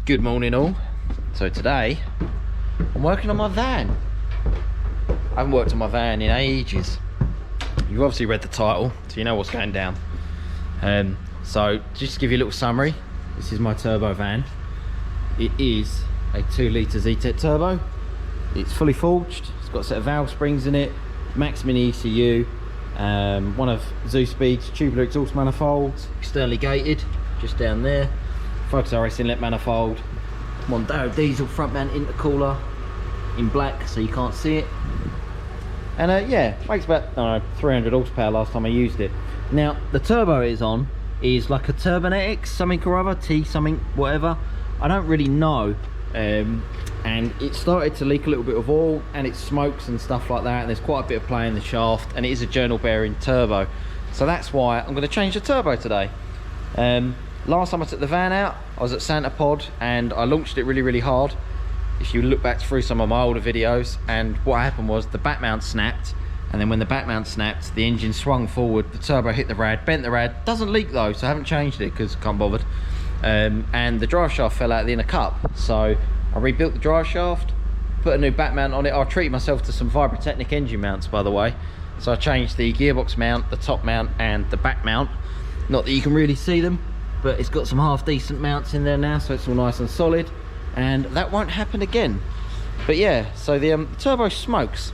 Good morning all. So today I'm working on my van. I haven't worked on my van in ages. You've obviously read the title, so you know what's going down. So just to give you a little summary, this is my turbo van. It is a 2 litre Zetec turbo. It's fully forged, it's got a set of valve springs in it, Max Mini ECU, one of Zeus Speed's tubular exhaust manifolds, externally gated, just down there. Focus RS inlet manifold, Mondeo diesel front mount intercooler in black so you can't see it. And yeah, makes about 300 horsepower last time I used it. Now the turbo it is on is like a Turbonetics something or other, T something whatever, I don't really know. And it started to leak a little bit of oil and it smokes and stuff like that, and there's quite a bit of play in the shaft, and it is a journal bearing turbo, so that's why I'm going to change the turbo today. Last time I took the van out, I was at Santa Pod and I launched it really hard. If you look back through some of my older videos, and what happened was the back mount snapped, and then when the back mount snapped, the engine swung forward, the turbo hit the rad, bent the rad. Doesn't leak though, so I haven't changed it because I can't bothered. And the drive shaft fell out of the inner cup, so I rebuilt the drive shaft, put a new back mount on it. I treated myself to some Vibrotechnic engine mounts, by the way. So I changed the gearbox mount, the top mount and the back mount. Not that you can really see them, but it's got some half decent mounts in there now, so it's all nice and solid, and that won't happen again. But yeah, so the turbo smokes,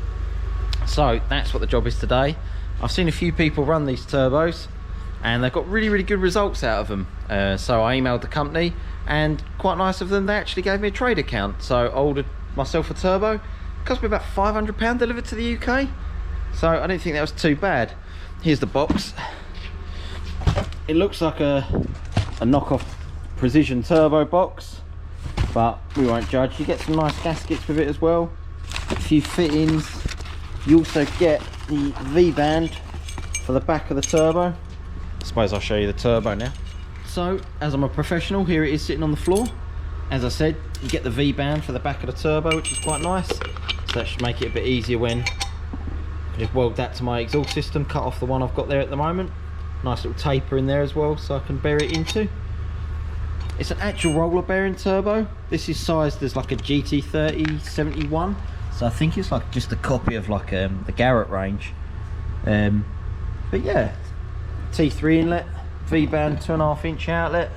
so that's what the job is today. I've seen a few people run these turbos and they've got really good results out of them. So I emailed the company, and quite nice of them, they actually gave me a trade account. So I ordered myself a turbo. It cost me about £500 delivered to the UK, so I didn't think that was too bad. Here's the box. It looks like a knockoff Precision turbo box, but we won't judge. You get some nice gaskets with it as well, a few fittings. You also get the V-band for the back of the turbo. I suppose I'll show you the turbo now. So as I'm a professional, here it is sitting on the floor. As I said, you get the V-band for the back of the turbo, which is quite nice, so that should make it a bit easier when I just weld that to my exhaust system, cut off the one I've got there at the moment. Nice little taper in there as well, so I can bury it into. It's an actual roller bearing turbo. This is sized as like a GT3071, so I think it's like just a copy of like the Garrett range. But yeah, T3 inlet, V-band 2.5 inch outlet.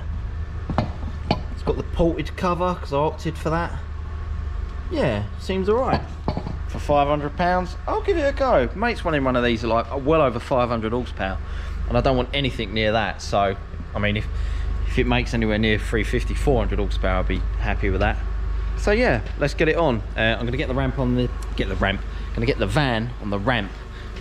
It's got the ported cover because I opted for that. Yeah, seems alright. For £500, I'll give it a go. Mate's wanting one of these are like well over 500 horsepower, and I don't want anything near that. So I mean, if it makes anywhere near 350, 400 horsepower, I'll be happy with that. So yeah, let's get it on. I'm gonna get the ramp on the gonna get the van on the ramp,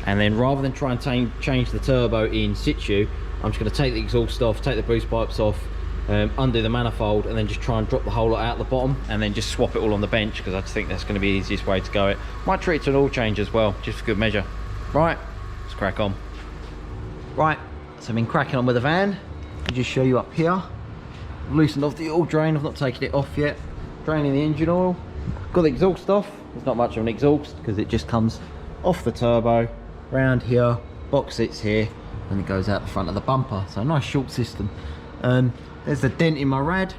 and then rather than try and change the turbo in situ, I'm just gonna take the exhaust off, take the boost pipes off, undo the manifold, and then just try and drop the whole lot out the bottom, and then just swap it all on the bench, because I just think that's going to be the easiest way to go. It might treat it to an oil change as well, just for good measure. Right, let's crack on. Right, so I've been cracking on with the van. I'll just show you up here. I've loosened off the oil drain, I've not taken it off yet. Draining the engine oil. Got the exhaust off. There's not much of an exhaust because it just comes off the turbo, round here, box sits here, and it goes out the front of the bumper. So a nice short system. There's the dent in my rad.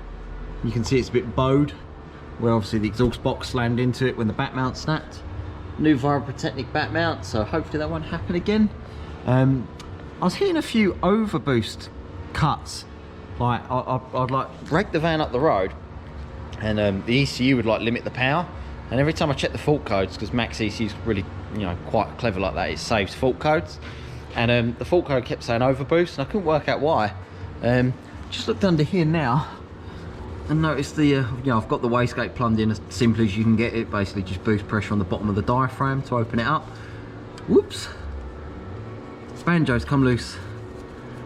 You can see it's a bit bowed, where obviously the exhaust box slammed into it when the back mount snapped. New Vibrotechnic back mount, so hopefully that won't happen again. I was hitting a few overboost cuts. Like I'd like brake the van up the road, and the ECU would like limit the power. And every time I check the fault codes, because Max ECU is really, you know, quite clever like that, it saves fault codes. And the fault code kept saying overboost, and I couldn't work out why. Just looked under here now and noticed the you know, I've got the wastegate plumbed in as simply as you can get it. Basically just boost pressure on the bottom of the diaphragm to open it up. Whoops, banjo's come loose.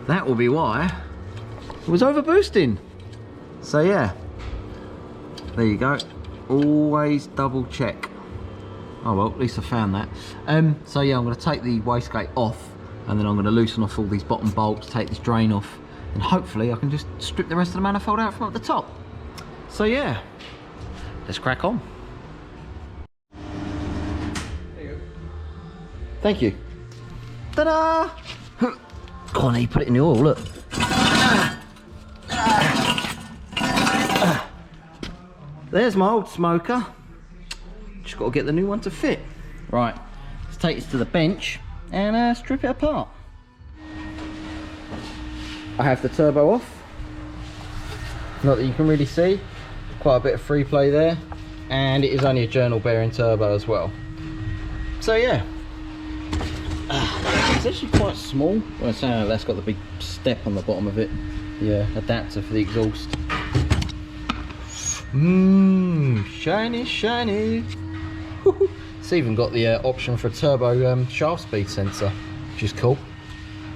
That will be why it was overboosting. So yeah, there you go. Always double check. Oh well, at least I found that. So yeah, I'm going to take the wastegate off, and then I'm going to loosen off all these bottom bolts, take this drain off, and hopefully I can just strip the rest of the manifold out from up the top. So yeah, let's crack on. There you go. Thank you. Ta-da! Go on, you put it in the oil, look. there's my old smoker. Just got to get the new one to fit. Right, let's take this to the bench and strip it apart. I have the turbo off. Not that you can really see. Quite a bit of free play there. And it is only a journal bearing turbo as well. So yeah. It's actually quite small. Well, that's got the big step on the bottom of it. Yeah, adapter for the exhaust. Shiny, shiny. It's even got the option for a turbo shaft speed sensor, which is cool.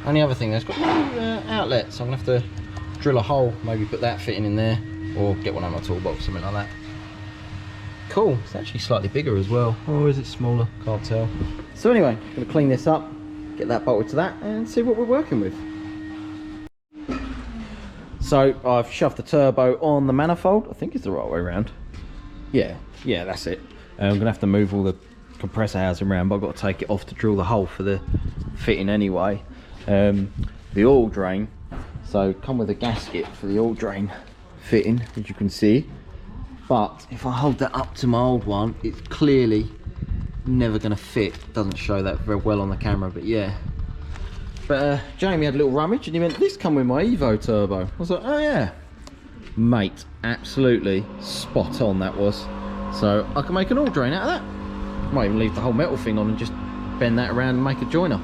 And the other thing, there's got no outlet, so I'm gonna have to drill a hole, maybe put that fitting in there, or get one on my toolbox, something like that. Cool. It's actually slightly bigger as well. Or is it smaller? Can't tell. So anyway, I'm gonna clean this up, get that bolted to that, and see what we're working with. So I've shoved the turbo on the manifold. I think it's the right way around. Yeah, that's it. I'm gonna have to move all the compressor housing around, but I've got to take it off to drill the hole for the fitting anyway. The oil drain, so come with a gasket for the oil drain fitting, as you can see. But if I hold that up to my old one, it's clearly never gonna fit. Doesn't show that very well on the camera, but yeah. But Jamie had a little rummage and he went, this come with my Evo turbo. I was like, oh yeah. Mate, absolutely spot on that was. So I can make an oil drain out of that. Might even leave the whole metal thing on and just bend that around and make a joiner.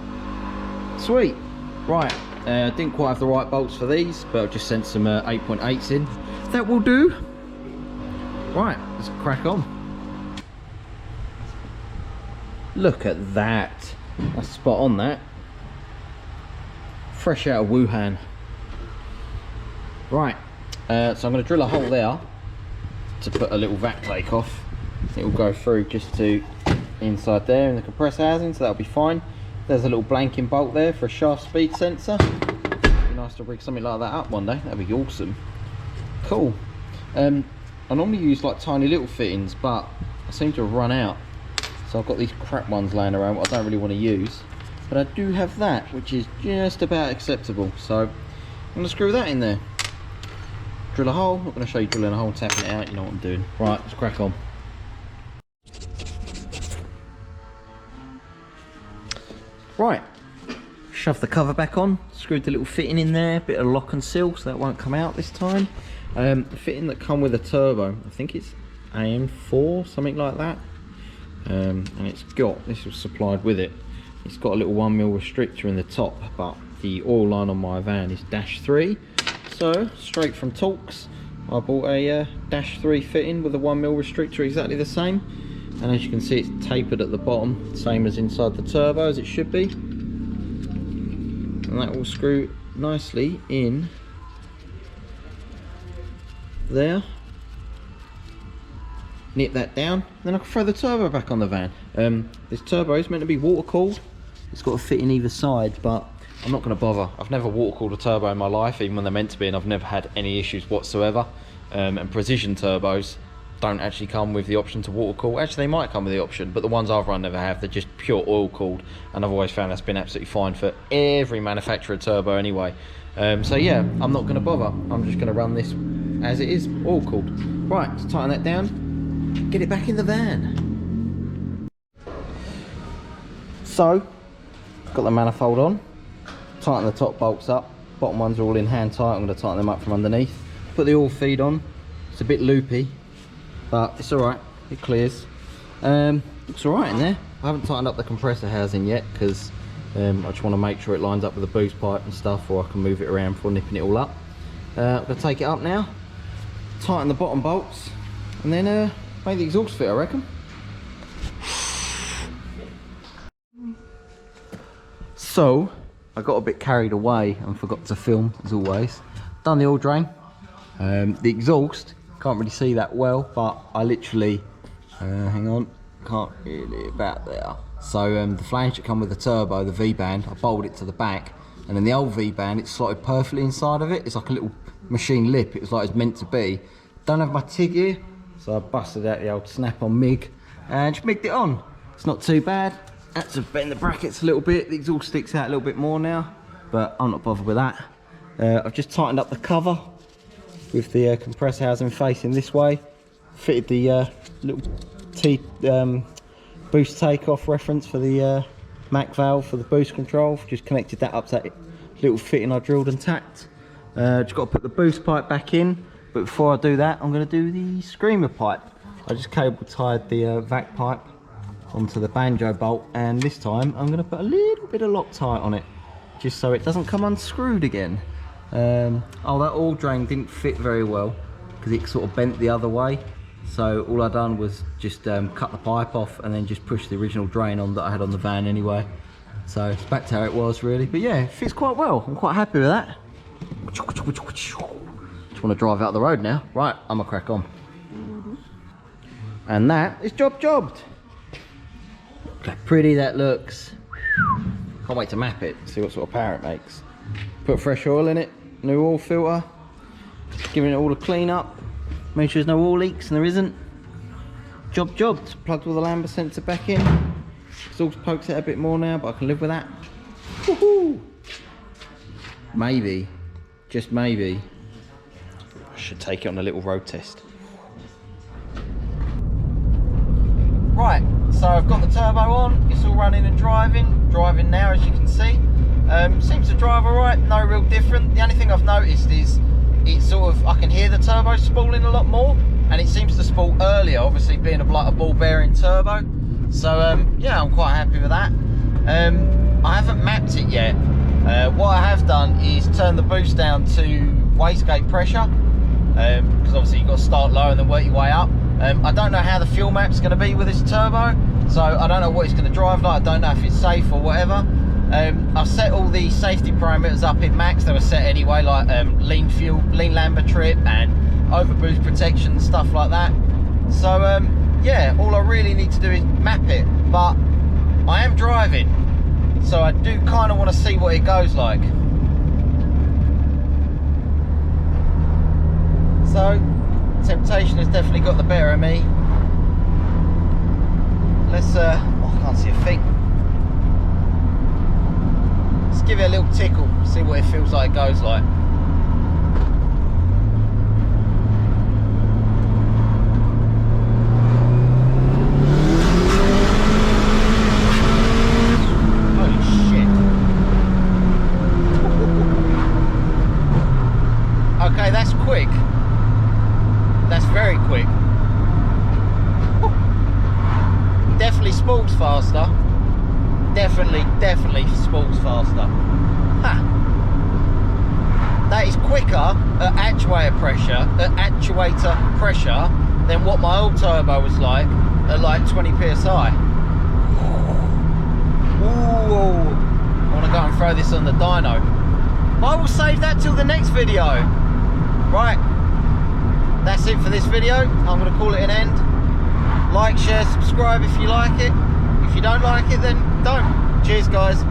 Sweet. Right, didn't quite have the right bolts for these, but I've just sent some 8.8s in. That will do. Right, let's crack on. Look at that. That's spot on, that. Fresh out of Wuhan. Right, so I'm going to drill a hole there to put a little vac take off. It will go through just to inside there in the compressor housing, so that'll be fine. There's a little blanking bolt there for a shaft speed sensor. Be nice to rig something like that up one day. That'd be awesome. Cool. I normally use like tiny little fittings, but I seem to have run out. So I've got these crap ones laying around what I don't really want to use. But I do have that, which is just about acceptable. So I'm going to screw that in there. Drill a hole. I'm not going to show you drilling a hole and tapping it out. You know what I'm doing. Right, let's crack on. Right, shove the cover back on, screwed the little fitting in there, bit of lock and seal so that won't come out this time. The fitting that come with a turbo, I think it's AM4, something like that. And it's got, this was supplied with it, it's got a little 1mm restrictor in the top, but the oil line on my van is -3. So, straight from Torx, I bought a -3 fitting with a 1mm restrictor, exactly the same. And as you can see, it's tapered at the bottom, same as inside the turbo, as it should be. And that will screw nicely in there. Nip that down, then I can throw the turbo back on the van. This turbo is meant to be water cooled. It's got a fit in either side, but I'm not going to bother. I've never water cooled a turbo in my life, even when they're meant to be, and I've never had any issues whatsoever. And precision turbos don't actually come with the option to water cool. Actually, they might come with the option, but the ones I've run never have. They're just pure oil cooled, and I've always found that's been absolutely fine for every manufacturer turbo anyway. So yeah, I'm not going to bother. I'm just going to run this as it is, oil cooled. Right, let's tighten that down, get it back in the van. So, got the manifold on, tighten the top bolts up, bottom ones are all in hand tight. I'm going to tighten them up from underneath. Put the oil feed on. It's a bit loopy, but it's alright, it clears. Looks alright in there. I haven't tightened up the compressor housing yet because I just want to make sure it lines up with the boost pipe and stuff, or I can move it around before nipping it all up. I'm going to take it up now, tighten the bottom bolts, and then make the exhaust fit, I reckon. So, I got a bit carried away and forgot to film, as always. Done the oil drain. The exhaust, can't really see that well, but I literally, hang on, can't really, about there. So the flange that come with the turbo, the V-band, I bolted it to the back, and then the old V-band, it's slotted perfectly inside of it. It's like a little machine lip, it was like it's meant to be. Don't have my TIG here, so I busted out the old snap-on MIG and just MIG'd it on. It's not too bad. Had to bend the brackets a little bit, the exhaust sticks out a little bit more now, but I'm not bothered with that. I've just tightened up the cover with the compressor housing facing this way. fitted the little boost takeoff reference for the Mac valve for the boost control. Just connected that up to that little fitting I drilled and tacked. Just got to put the boost pipe back in, but before I do that I'm going to do the screamer pipe. I just cable tied the vac pipe onto the banjo bolt, and this time I'm going to put a little bit of Loctite on it just so it doesn't come unscrewed again. Oh, that oil drain didn't fit very well because it sort of bent the other way, so all I done was just cut the pipe off and then just push the original drain on that I had on the van anyway. So it's back to how it was really, but yeah, it fits quite well. I'm quite happy with that. Just want to drive out the road now. Right, I'm gonna crack on. And that is jobbed. Look how pretty that looks. Can't wait to map it, see what sort of power it makes. Put fresh oil in it, new oil filter, giving it all a clean up, make sure there's no oil leaks, and there isn't. Jobbed. Plugged all the lambda sensor back in. Exhaust pokes it a bit more now, but I can live with that. Woohoo! Maybe, just maybe, I should take it on a little road test. Right, so I've got the turbo on, it's all running and driving now as you can see. Seems to drive alright, no real different. The only thing I've noticed is it's sort of, I can hear the turbo spooling a lot more, and it seems to spool earlier, obviously being like a ball bearing turbo. So yeah, I'm quite happy with that. I haven't mapped it yet. What I have done is turn the boost down to wastegate pressure, because obviously you've got to start low and then work your way up. I don't know how the fuel map's going to be with this turbo, so I don't know what it's going to drive like. I don't know if it's safe or whatever. I've set all the safety parameters up in max. They were set anyway, like lean fuel, lean lambda trip, and overboost protection, stuff like that. So yeah, all I really need to do is map it, but I am driving, so I do kind of want to see what it goes like. So temptation has definitely got the better of me. Let's oh, I can't see a thing. Let's give it a little tickle, see what it feels like it goes like. Okay, that's quick. That's very quick. Definitely spools faster. Definitely spools faster. Ha! That is quicker at actuator pressure than what my old turbo was like at like 20 psi. Ooh, I want to go and throw this on the dyno. I will save that till the next video. Right, that's it for this video. I'm going to call it an end. Like, share, subscribe if you like it. If you don't like it, then don't. Cheers, guys.